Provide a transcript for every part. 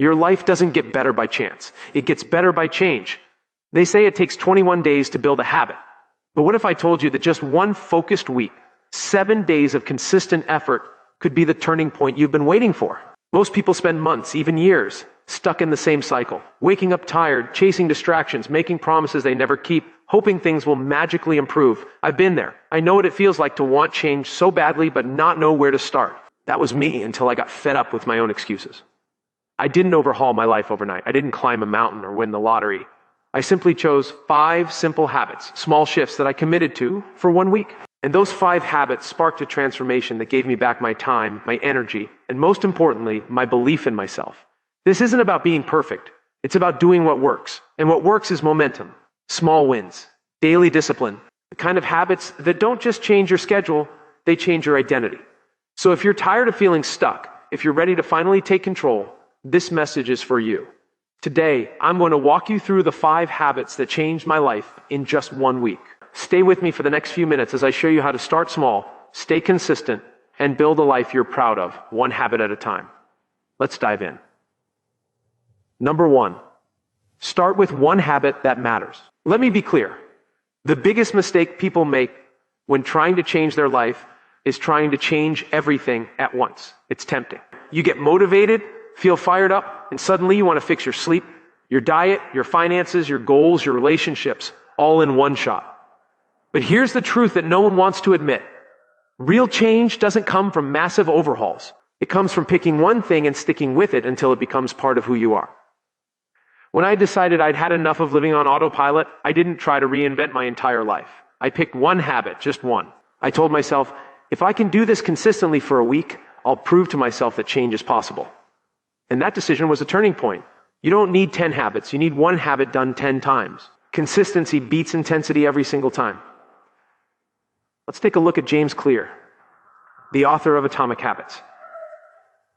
Your life doesn't get better by chance. It gets better by change. They say it takes 21 days to build a habit. But what if I told you that just one focused week, 7 days of consistent effort, could be the turning point you've been waiting for? Most people spend months, even years, stuck in the same cycle, waking up tired, chasing distractions, making promises they never keep, hoping things will magically improve. I've been there. I know what it feels like to want change so badly but not know where to start. That was me until I got fed up with my own excuses. I didn't overhaul my life overnight. I didn't climb a mountain or win the lottery. I simply chose 5 simple habits, small shifts that I committed to for 1 week. And those 5 habits sparked a transformation that gave me back my time, my energy, and most importantly, my belief in myself. This isn't about being perfect. It's about doing what works. And what works is momentum, small wins, daily discipline, the kind of habits that don't just change your schedule, they change your identity. So if you're tired of feeling stuck, if you're ready to finally take control, this message is for you. Today, I'm going to walk you through the 5 habits that changed my life in just 1 week. Stay with me for the next few minutes as I show you how to start small, stay consistent, and build a life you're proud of, one habit at a time. Let's dive in. Number 1, start with one habit that matters. Let me be clear. The biggest mistake people make when trying to change their life is trying to change everything at once. It's tempting. You get motivated, feel fired up, and suddenly you want to fix your sleep, your diet, your finances, your goals, your relationships, all in one shot. But here's the truth that no one wants to admit. Real change doesn't come from massive overhauls. It comes from picking one thing and sticking with it until it becomes part of who you are. When I decided I'd had enough of living on autopilot, I didn't try to reinvent my entire life. I picked one habit, just one. I told myself, if I can do this consistently for a week, I'll prove to myself that change is possible. And that decision was a turning point. You don't need 10 habits. You need one habit done 10 times. Consistency beats intensity every single time. Let's take a look at James Clear, the author of Atomic Habits.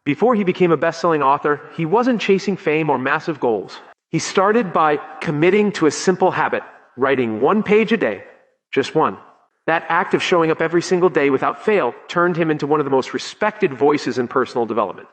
Before he became a best-selling author, he wasn't chasing fame or massive goals. He started by committing to a simple habit, writing 1 page a day, just one. That act of showing up every single day without fail turned him into one of the most respected voices in personal development.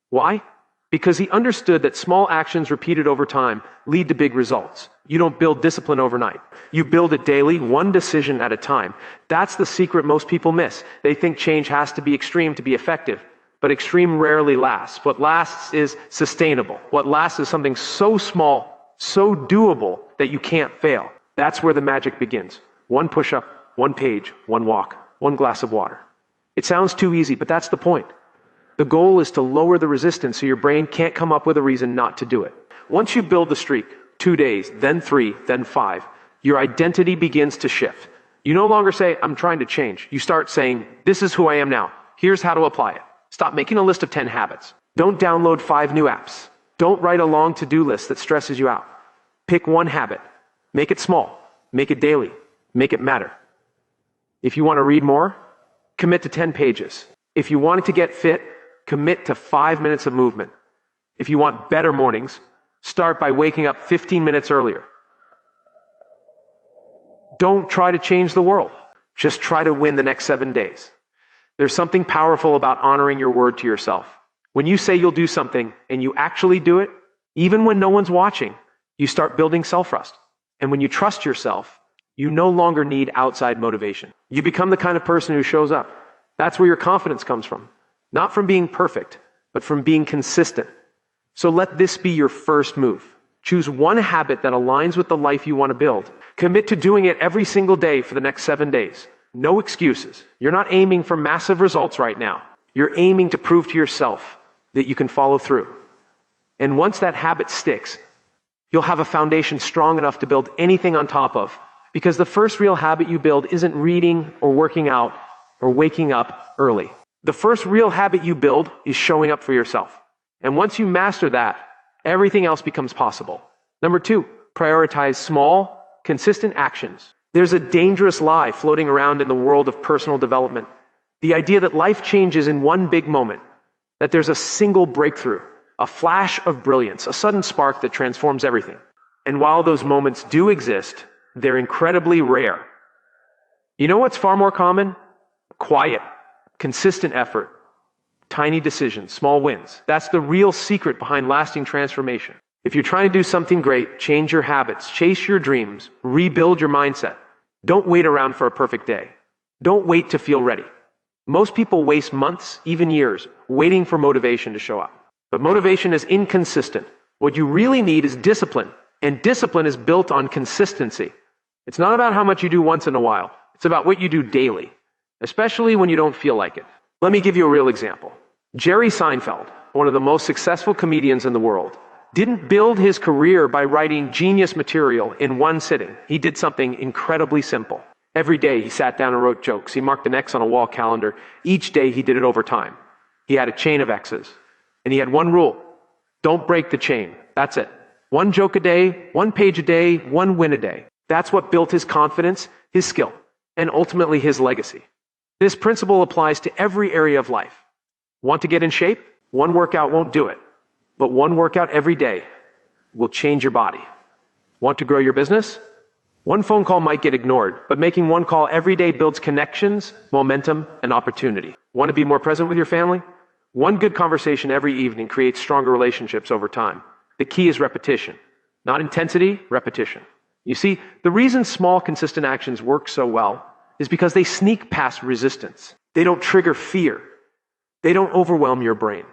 Why? Because he understood that small actions repeated over time lead to big results. You don't build discipline overnight. You build it daily, one decision at a time. That's the secret most people miss. They think change has to be extreme to be effective, but extreme rarely lasts. What lasts is sustainable. What lasts is something so small, so doable that you can't fail. That's where the magic begins. 1 push-up, 1 page, 1 walk, 1 glass of water. It sounds too easy, but that's the point. The goal is to lower the resistance so your brain can't come up with a reason not to do it. Once you build the streak, 2 days, then 3, then 5, your identity begins to shift. You no longer say, I'm trying to change. You start saying, this is who I am now. Here's how to apply it. Stop making a list of 10 habits. Don't download 5 new apps. Don't write a long to-do list that stresses you out. Pick one habit. Make it small. Make it daily. Make it matter. If you want to read more, commit to 10 pages. If you want to get fit, commit to 5 minutes of movement. If you want better mornings, start by waking up 15 minutes earlier. Don't try to change the world. Just try to win the next 7 days. There's something powerful about honoring your word to yourself. When you say you'll do something and you actually do it, even when no one's watching, you start building self-trust. And when you trust yourself, you no longer need outside motivation. You become the kind of person who shows up. That's where your confidence comes from. Not from being perfect, but from being consistent. So let this be your first move. Choose one habit that aligns with the life you want to build. Commit to doing it every single day for the next 7 days. No excuses. You're not aiming for massive results right now. You're aiming to prove to yourself that you can follow through. And once that habit sticks, you'll have a foundation strong enough to build anything on top of. Because the first real habit you build isn't reading or working out or waking up early. The first real habit you build is showing up for yourself. And once you master that, everything else becomes possible. Number 2, prioritize small, consistent actions. There's a dangerous lie floating around in the world of personal development. The idea that life changes in one big moment, that there's a single breakthrough, a flash of brilliance, a sudden spark that transforms everything. And while those moments do exist, they're incredibly rare. You know what's far more common? Quiet, consistent effort, Tiny decisions, small wins. That's the real secret behind lasting transformation. If you're trying to do something great, change your habits, chase your dreams, rebuild your mindset. Don't wait around for a perfect day. Don't wait to feel ready. Most people waste months, even years, waiting for motivation to show up. But motivation is inconsistent. What you really need is discipline, and discipline is built on consistency. It's not about how much you do once in a while. It's about what you do daily, especially when you don't feel like it. Let me give you a real example. Jerry Seinfeld, one of the most successful comedians in the world, didn't build his career by writing genius material in one sitting. He did something incredibly simple. Every day he sat down and wrote jokes. He marked an X on a wall calendar. Each day he did it over time. He had a chain of X's. And he had one rule. Don't break the chain. That's it. One joke a day, one page a day, one win a day. That's what built his confidence, his skill, and ultimately his legacy. This principle applies to every area of life. Want to get in shape? One workout won't do it. But one workout every day will change your body. Want to grow your business? One phone call might get ignored, but making one call every day builds connections, momentum, and opportunity. Want to be more present with your family? One good conversation every evening creates stronger relationships over time. The key is repetition. Not intensity, repetition. You see, the reason small, consistent actions work so well is because they sneak past resistance. They don't trigger fear. They don't overwhelm your brain.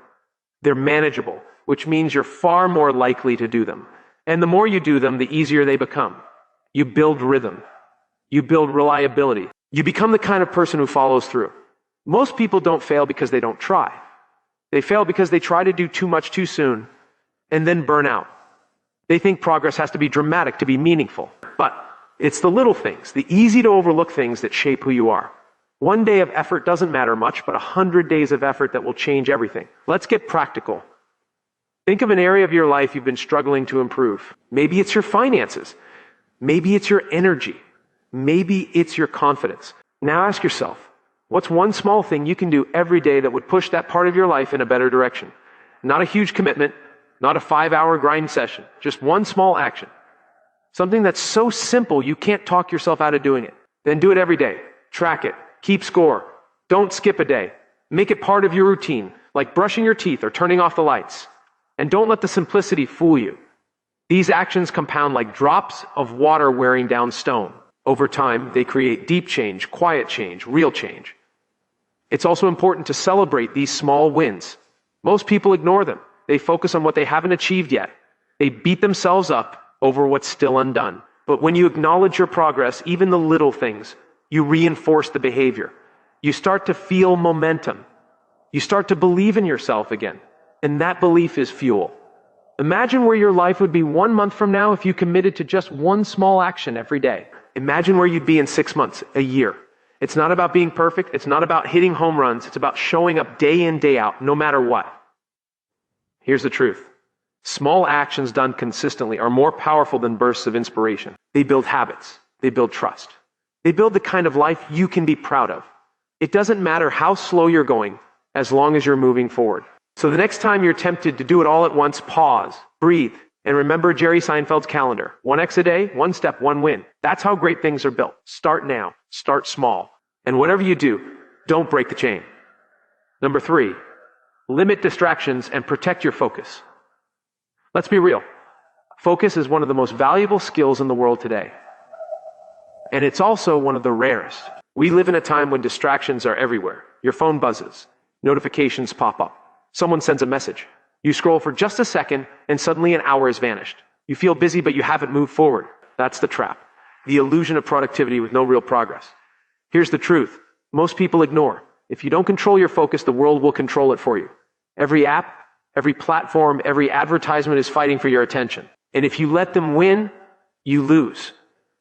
They're manageable, which means you're far more likely to do them. And the more you do them, the easier they become. You build rhythm. You build reliability. You become the kind of person who follows through. Most people don't fail because they don't try. They fail because they try to do too much too soon and then burn out. They think progress has to be dramatic to be meaningful. But it's the little things, the easy to overlook things that shape who you are. One day of effort doesn't matter much, but 100 days of effort that will change everything. Let's get practical. Think of an area of your life you've been struggling to improve. Maybe it's your finances. Maybe it's your energy. Maybe it's your confidence. Now ask yourself, what's one small thing you can do every day that would push that part of your life in a better direction? Not a huge commitment, not a 5-hour grind session, just one small action. Something that's so simple you can't talk yourself out of doing it. Then do it every day. Track it. Keep score. Don't skip a day. Make it part of your routine, like brushing your teeth or turning off the lights. And don't let the simplicity fool you. These actions compound like drops of water wearing down stone. Over time, they create deep change, quiet change, real change. It's also important to celebrate these small wins. Most people ignore them. They focus on what they haven't achieved yet. They beat themselves up over what's still undone. But when you acknowledge your progress, even the little things, you reinforce the behavior. You start to feel momentum. You start to believe in yourself again. And that belief is fuel. Imagine where your life would be 1 month from now if you committed to just one small action every day. Imagine where you'd be in 6 months, a year. It's not about being perfect. It's not about hitting home runs. It's about showing up day in, day out, no matter what. Here's the truth. Small actions done consistently are more powerful than bursts of inspiration. They build habits. They build trust. They build the kind of life you can be proud of. It doesn't matter how slow you're going, as long as you're moving forward. So the next time you're tempted to do it all at once, pause, breathe, and remember Jerry Seinfeld's calendar. 1x a day, 1 step, 1 win. That's how great things are built. Start now. Start small. And whatever you do, don't break the chain. Number 3, limit distractions and protect your focus. Let's be real. Focus is one of the most valuable skills in the world today. And it's also one of the rarest. We live in a time when distractions are everywhere. Your phone buzzes. Notifications pop up. Someone sends a message. You scroll for just a second, and suddenly an hour has vanished. You feel busy, but you haven't moved forward. That's the trap. The illusion of productivity with no real progress. Here's the truth. Most people ignore. If you don't control your focus, the world will control it for you. Every app, every platform, every advertisement is fighting for your attention. And if you let them win, you lose.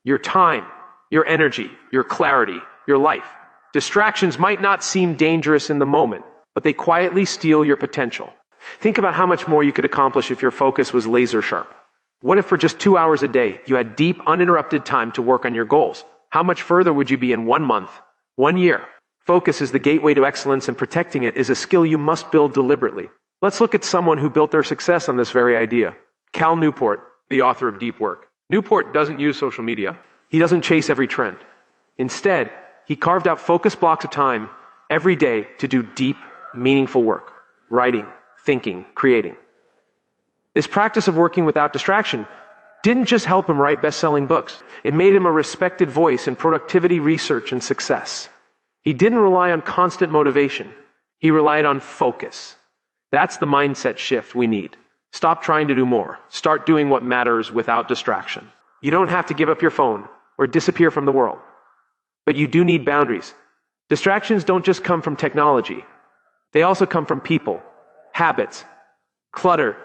Your time, your energy, your clarity, your life. Distractions might not seem dangerous in the moment, but they quietly steal your potential. Think about how much more you could accomplish if your focus was laser sharp. What if for just 2 hours a day, you had deep, uninterrupted time to work on your goals? How much further would you be in 1 month, 1 year? Focus is the gateway to excellence, and protecting it is a skill you must build deliberately. Let's look at someone who built their success on this very idea. Cal Newport, the author of Deep Work. Newport doesn't use social media. He doesn't chase every trend. Instead, he carved out focused blocks of time every day to do deep, meaningful work, writing, thinking, creating. This practice of working without distraction didn't just help him write best-selling books. It made him a respected voice in productivity, research, and success. He didn't rely on constant motivation. He relied on focus. That's the mindset shift we need. Stop trying to do more. Start doing what matters without distraction. You don't have to give up your phone or disappear from the world. But you do need boundaries. Distractions don't just come from technology. They also come from people, habits, clutter,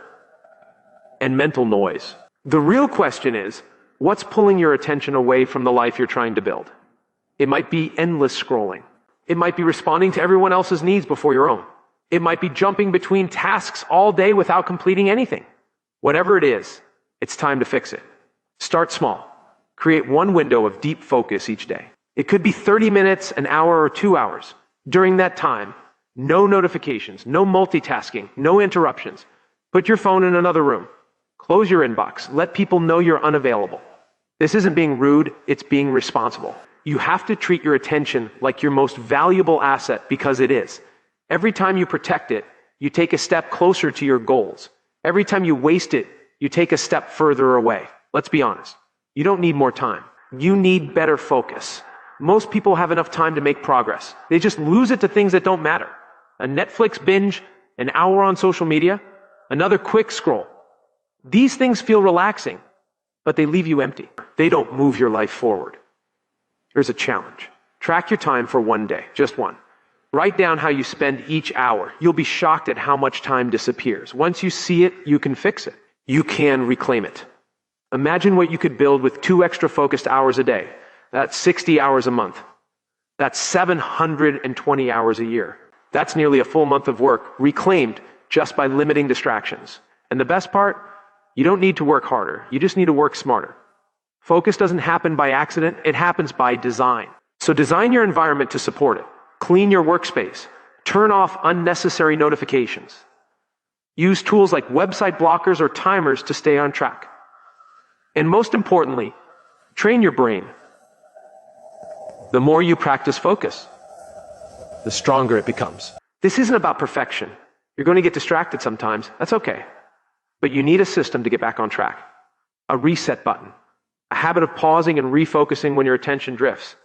and mental noise. The real question is, what's pulling your attention away from the life you're trying to build? It might be endless scrolling. It might be responding to everyone else's needs before your own. It might be jumping between tasks all day without completing anything. Whatever it is, it's time to fix it. Start small. Create one window of deep focus each day. It could be 30 minutes, an hour, or 2 hours. During that time, no notifications, no multitasking, no interruptions. Put your phone in another room. Close your inbox. Let people know you're unavailable. This isn't being rude, it's being responsible. You have to treat your attention like your most valuable asset because it is. Every time you protect it, you take a step closer to your goals. Every time you waste it, you take a step further away. Let's be honest. You don't need more time. You need better focus. Most people have enough time to make progress. They just lose it to things that don't matter. A Netflix binge, an hour on social media, another quick scroll. These things feel relaxing, but they leave you empty. They don't move your life forward. Here's a challenge. Track your time for one day, just one. Write down how you spend each hour. You'll be shocked at how much time disappears. Once you see it, you can fix it. You can reclaim it. Imagine what you could build with 2 extra focused hours a day. That's 60 hours a month. That's 720 hours a year. That's nearly a full month of work reclaimed just by limiting distractions. And the best part, you don't need to work harder. You just need to work smarter. Focus doesn't happen by accident. It happens by design. So design your environment to support it. Clean your workspace. Turn off unnecessary notifications. Use tools like website blockers or timers to stay on track. And most importantly, train your brain. The more you practice focus, the stronger it becomes. This isn't about perfection. You're going to get distracted sometimes. That's okay. But you need a system to get back on track. A reset button. A habit of pausing and refocusing when your attention drifts.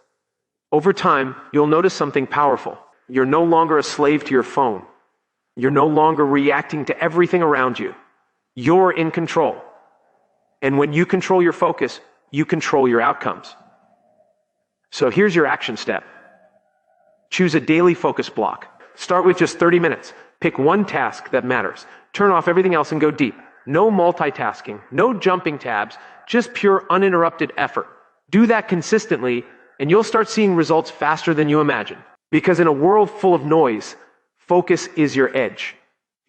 Over time, you'll notice something powerful. You're no longer a slave to your phone. You're no longer reacting to everything around you. You're in control. And when you control your focus, you control your outcomes. So here's your action step. Choose a daily focus block. Start with just 30 minutes. Pick one task that matters. Turn off everything else and go deep. No multitasking, no jumping tabs, just pure uninterrupted effort. Do that consistently, and you'll start seeing results faster than you imagine. Because in a world full of noise, focus is your edge.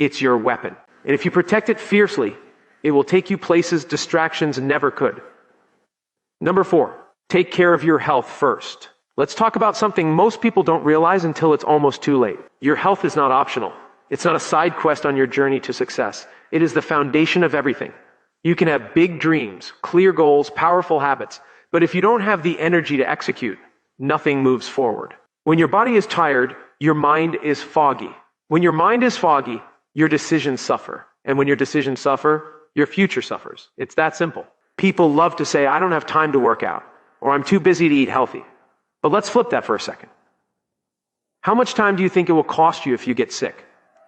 It's your weapon. And if you protect it fiercely, it will take you places distractions never could. Number 4, take care of your health first. Let's talk about something most people don't realize until it's almost too late. Your health is not optional. It's not a side quest on your journey to success. It is the foundation of everything. You can have big dreams, clear goals, powerful habits, but if you don't have the energy to execute, nothing moves forward. When your body is tired, your mind is foggy. When your mind is foggy, your decisions suffer. And when your decisions suffer, your future suffers. It's that simple. People love to say, I don't have time to work out, or I'm too busy to eat healthy. But let's flip that for a second. How much time do you think it will cost you if you get sick?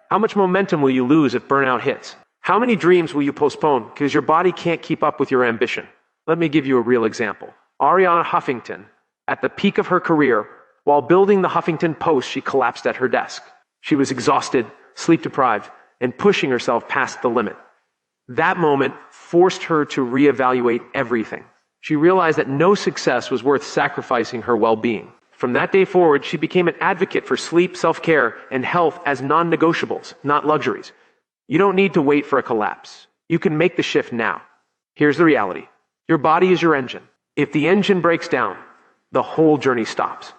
How much momentum will you lose if burnout hits? How many dreams will you postpone because your body can't keep up with your ambition? Let me give you a real example. Arianna Huffington, at the peak of her career, while building the Huffington Post, she collapsed at her desk. She was exhausted, sleep deprived, and pushing herself past the limit. That moment forced her to reevaluate everything. She realized that no success was worth sacrificing her well-being. From that day forward, she became an advocate for sleep, self-care, and health as non-negotiables, not luxuries. You don't need to wait for a collapse. You can make the shift now. Here's the reality. Your body is your engine. If the engine breaks down, the whole journey stops.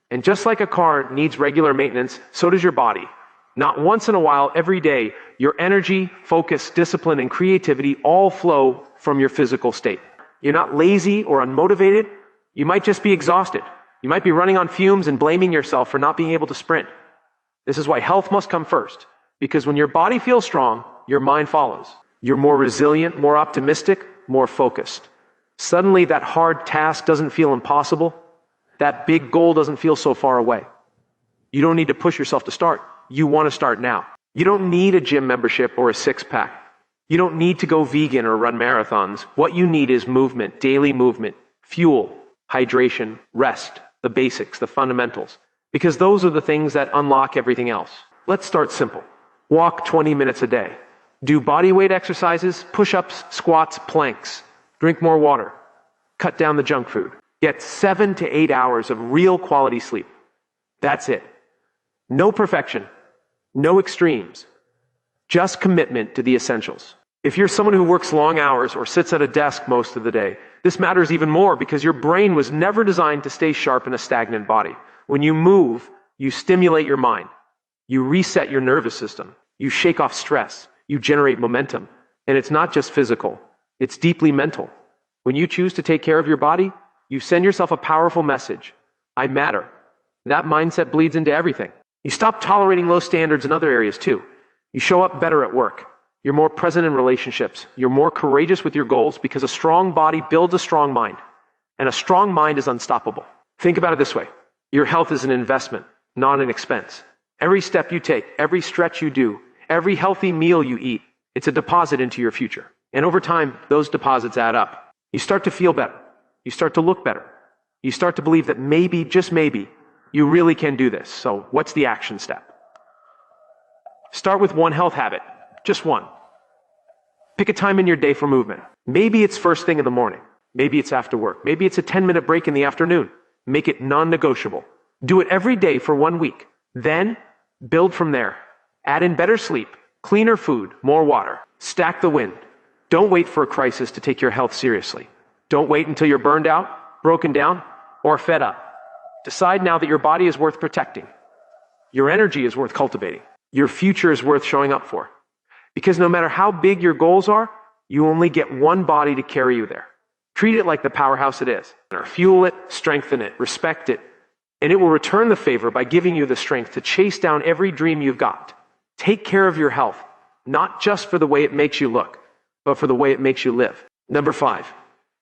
And just like a car needs regular maintenance, so does your body. Not once in a while, every day, your energy, focus, discipline, and creativity all flow from your physical state. You're not lazy or unmotivated. You might just be exhausted. You might be running on fumes and blaming yourself for not being able to sprint. This is why health must come first. Because when your body feels strong, your mind follows. You're more resilient, more optimistic, more focused. Suddenly that hard task doesn't feel impossible. That big goal doesn't feel so far away. You don't need to push yourself to start. You want to start now. You don't need a gym membership or a six-pack. You don't need to go vegan or run marathons. What you need is movement, daily movement, fuel, hydration, rest, the basics, the fundamentals. Because those are the things that unlock everything else. Let's start simple. Walk 20 minutes a day. Do body weight exercises, push-ups, squats, planks. Drink more water. Cut down the junk food. Get 7 to 8 hours of real quality sleep. That's it. No perfection. No extremes. Just commitment to the essentials. If you're someone who works long hours or sits at a desk most of the day, this matters even more because your brain was never designed to stay sharp in a stagnant body. When you move, you stimulate your mind. You reset your nervous system. You shake off stress. You generate momentum. And it's not just physical. It's deeply mental. When you choose to take care of your body, you send yourself a powerful message. I matter. That mindset bleeds into everything. You stop tolerating low standards in other areas too. You show up better at work. You're more present in relationships. You're more courageous with your goals because a strong body builds a strong mind. And a strong mind is unstoppable. Think about it this way. Your health is an investment, not an expense. Every step you take, every stretch you do, every healthy meal you eat, it's a deposit into your future. And over time, those deposits add up. You start to feel better. You start to look better. You start to believe that maybe, just maybe, you really can do this. So what's the action step? Start with one health habit. Just one. Pick a time in your day for movement. Maybe it's first thing in the morning. Maybe it's after work. Maybe it's a 10-minute break in the afternoon. Make it non-negotiable. Do it every day for 1 week. Then build from there. Add in better sleep, cleaner food, more water. Stack the win. Don't wait for a crisis to take your health seriously. Don't wait until you're burned out, broken down, or fed up. Decide now that your body is worth protecting. Your energy is worth cultivating. Your future is worth showing up for. Because no matter how big your goals are, you only get one body to carry you there. Treat it like the powerhouse it is. Fuel it, strengthen it, respect it, and it will return the favor by giving you the strength to chase down every dream you've got. Take care of your health, not just for the way it makes you look, but for the way it makes you live. Number 5,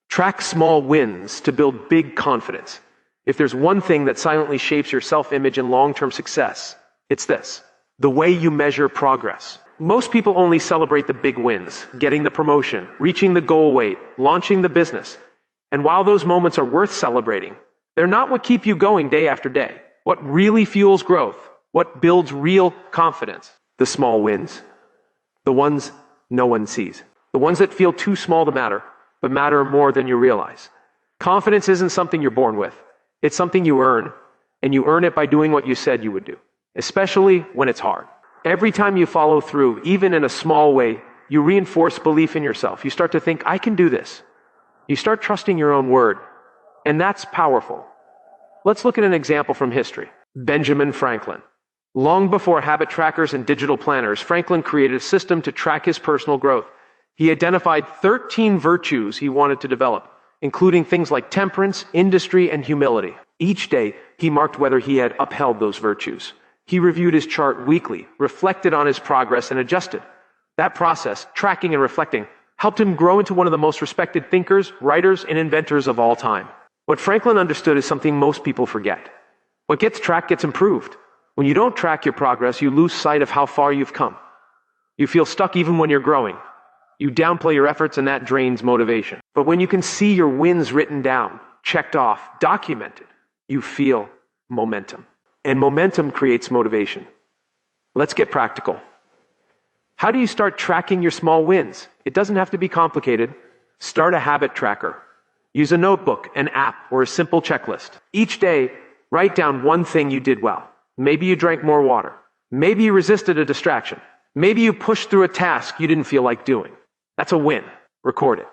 track small wins to build big confidence. If there's one thing that silently shapes your self-image and long-term success, it's this: the way you measure progress. Most people only celebrate the big wins, getting the promotion, reaching the goal weight, launching the business. And while those moments are worth celebrating, they're not what keep you going day after day. What really fuels growth, what builds real confidence, the small wins, the ones no one sees, the ones that feel too small to matter, but matter more than you realize. Confidence isn't something you're born with. It's something you earn, and you earn it by doing what you said you would do, especially when it's hard. Every time you follow through, even in a small way, you reinforce belief in yourself. You start to think, I can do this. You start trusting your own word, and that's powerful. Let's look at an example from history. Benjamin Franklin. Long before habit trackers and digital planners, Franklin created a system to track his personal growth. He identified 13 virtues he wanted to develop, including things like temperance, industry, and humility. Each day, he marked whether he had upheld those virtues. He reviewed his chart weekly, reflected on his progress, and adjusted. That process, tracking and reflecting, helped him grow into one of the most respected thinkers, writers, and inventors of all time. What Franklin understood is something most people forget. What gets tracked gets improved. When you don't track your progress, you lose sight of how far you've come. You feel stuck even when you're growing. You downplay your efforts, and that drains motivation. But when you can see your wins written down, checked off, documented, you feel momentum. And momentum creates motivation. Let's get practical. How do you start tracking your small wins? It doesn't have to be complicated. Start a habit tracker. Use a notebook, an app, or a simple checklist. Each day, write down one thing you did well. Maybe you drank more water. Maybe you resisted a distraction. Maybe you pushed through a task you didn't feel like doing. That's a win. Record it.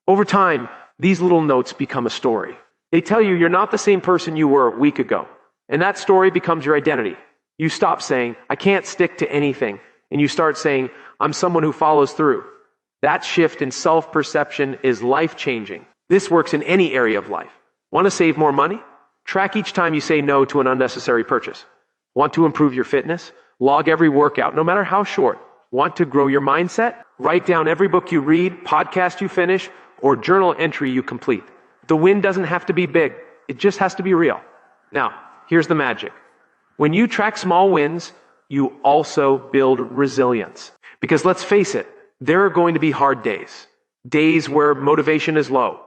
Over time, these little notes become a story. They tell you you're not the same person you were a week ago. And that story becomes your identity. You stop saying, I can't stick to anything. And you start saying, I'm someone who follows through. That shift in self-perception is life-changing. This works in any area of life. Want to save more money? Track each time you say no to an unnecessary purchase. Want to improve your fitness? Log every workout, no matter how short. Want to grow your mindset? Write down every book you read, podcast you finish, or journal entry you complete. The win doesn't have to be big. It just has to be real. Now, here's the magic. When you track small wins, you also build resilience. Because let's face it, there are going to be hard days. Days where motivation is low.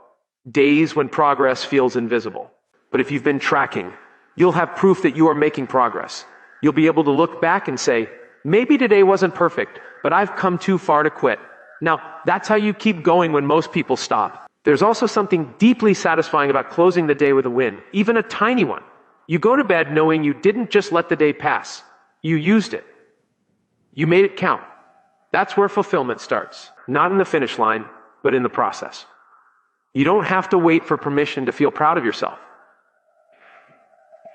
Days when progress feels invisible. But if you've been tracking, you'll have proof that you are making progress. You'll be able to look back and say, maybe today wasn't perfect, but I've come too far to quit. Now, that's how you keep going when most people stop. There's also something deeply satisfying about closing the day with a win, even a tiny one. You go to bed knowing you didn't just let the day pass. You used it. You made it count. That's where fulfillment starts. Not in the finish line, but in the process. You don't have to wait for permission to feel proud of yourself.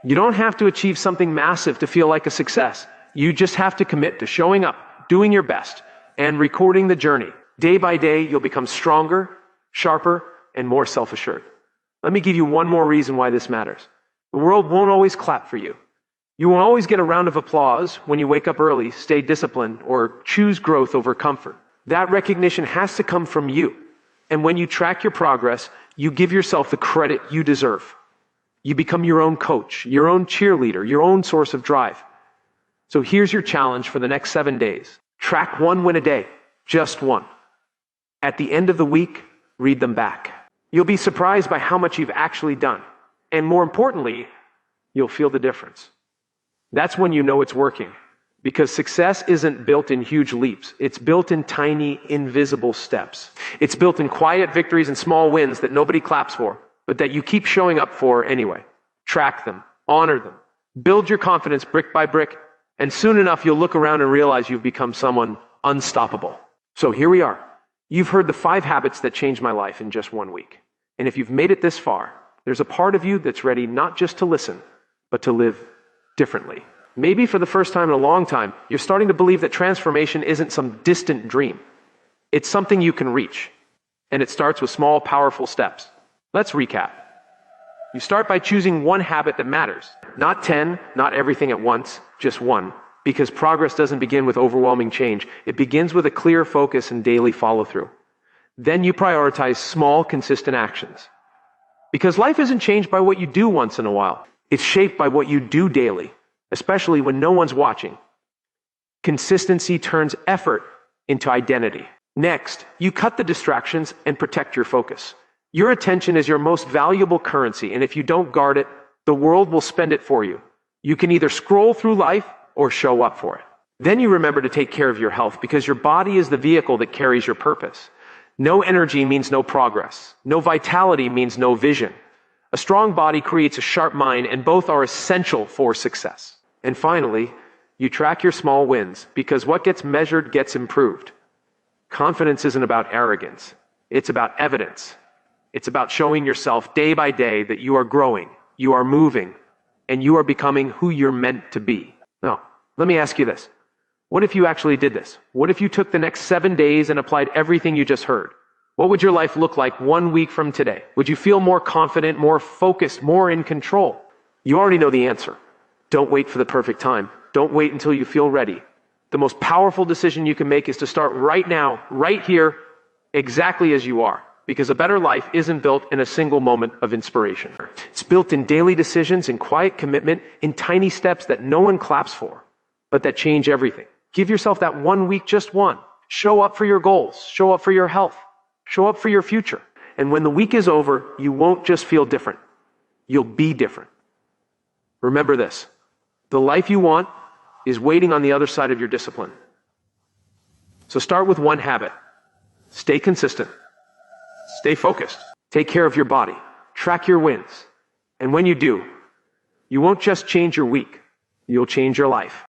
You don't have to achieve something massive to feel like a success. You just have to commit to showing up, doing your best, and recording the journey. Day by day, you'll become stronger, sharper, and more self-assured. Let me give you one more reason why this matters. The world won't always clap for you. You won't always get a round of applause when you wake up early, stay disciplined, or choose growth over comfort. That recognition has to come from you. And when you track your progress, you give yourself the credit you deserve. You become your own coach, your own cheerleader, your own source of drive. So here's your challenge for the next 7 days. Track one win a day, just one. At the end of the week, read them back. You'll be surprised by how much you've actually done. And more importantly, you'll feel the difference. That's when you know it's working. Because success isn't built in huge leaps. It's built in tiny, invisible steps. It's built in quiet victories and small wins that nobody claps for, but that you keep showing up for anyway. Track them, honor them, build your confidence brick by brick, and soon enough you'll look around and realize you've become someone unstoppable. So here we are. You've heard the 5 habits that changed my life in just 1 week. And if you've made it this far, there's a part of you that's ready not just to listen, but to live differently. Maybe for the first time in a long time, you're starting to believe that transformation isn't some distant dream. It's something you can reach. And it starts with small, powerful steps. Let's recap. You start by choosing one habit that matters. Not 10, not everything at once, just one. Because progress doesn't begin with overwhelming change. It begins with a clear focus and daily follow-through. Then you prioritize small, consistent actions. Because life isn't changed by what you do once in a while. It's shaped by what you do daily, especially when no one's watching. Consistency turns effort into identity. Next, you cut the distractions and protect your focus. Your attention is your most valuable currency, and if you don't guard it, the world will spend it for you. You can either scroll through life or show up for it. Then you remember to take care of your health because your body is the vehicle that carries your purpose. No energy means no progress. No vitality means no vision. A strong body creates a sharp mind, and both are essential for success. And finally, you track your small wins because what gets measured gets improved. Confidence isn't about arrogance. It's about evidence. It's about showing yourself day by day that you are growing, you are moving, and you are becoming who you're meant to be. Now, let me ask you this. What if you actually did this? What if you took the next 7 days and applied everything you just heard? What would your life look like 1 week from today? Would you feel more confident, more focused, more in control? You already know the answer. Don't wait for the perfect time. Don't wait until you feel ready. The most powerful decision you can make is to start right now, right here, exactly as you are. Because a better life isn't built in a single moment of inspiration. It's built in daily decisions, in quiet commitment, in tiny steps that no one claps for, but that change everything. Give yourself that 1 week, just one. Show up for your goals. Show up for your health. Show up for your future. And when the week is over, you won't just feel different. You'll be different. Remember this. The life you want is waiting on the other side of your discipline. So start with one habit. Stay consistent. Stay focused. Take care of your body. Track your wins. And when you do, you won't just change your week. You'll change your life.